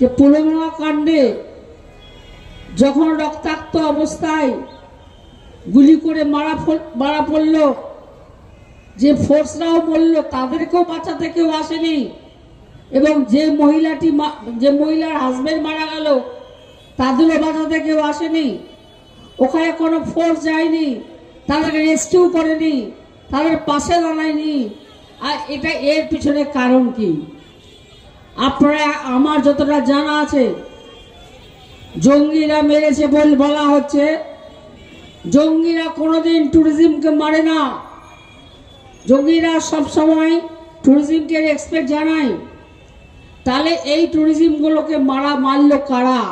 যে পুলওয়ামা কাণ্ডে যখন রক্তাক্ত অবস্থায় গুলি করে মারা পড়ল, যে ফোর্সরাও বলল তাদেরকেও বাঁচাতে কেউ আসেনি, এবং যে মহিলার হাজবেন্ড মারা গেল তাদেরও বাঁচাতে কেউ আসেনি। ওখানে কোনো ফোর্স যায়নি, তাদেরকে রেস্কিউ করেনি, তাদের পাশে দাঁড়ায়নি। আর এর পিছনে কারণ কি? আপনারা, আমার যতটা জানা আছে, জঙ্গিরা মেরেছে বলা হচ্ছে। জঙ্গিরা কোনোদিন ট্যুরিজমকে মারে না, জঙ্গিরা সবসময় ট্যুরিজমকে রেসপেক্ট জানায়। তাহলে এই ট্যুরিজমগুলোকে মারল কারা?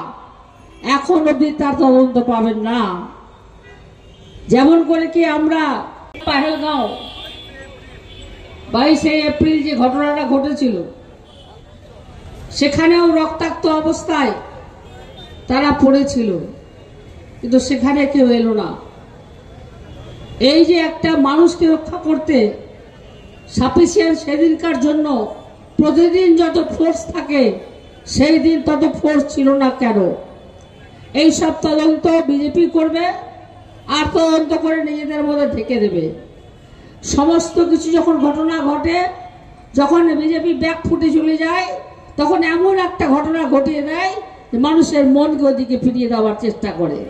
এখন অব্দি তার তদন্ত পাবেন না। যেমন করে কি আমরা পাহেলগাঁও 22শে এপ্রিল যে ঘটনাটা ঘটেছিল, সেখানেও রক্তাক্ত অবস্থায় তারা পড়েছিল, কিন্তু সেখানে কেউ এলো না। এই যে একটা মানুষকে রক্ষা করতে সাফিসিয়েন্ট সেদিনকার জন্য প্রতিদিন যত ফোর্স থাকে, সেই দিন তত ফোর্স ছিল না কেন? এই সব তদন্ত বিজেপি করবে, আর তদন্ত করে নিজেদের মধ্যে ঢেকে দেবে। সমস্ত কিছু যখন ঘটনা ঘটে, যখন বিজেপি ব্যাক ফুটে চলে যায়, তখন এমন একটা ঘটনা ঘটিয়ে দেয় যে মানুষের মনকে ওদিকে ফিরিয়ে দেওয়ার চেষ্টা করে।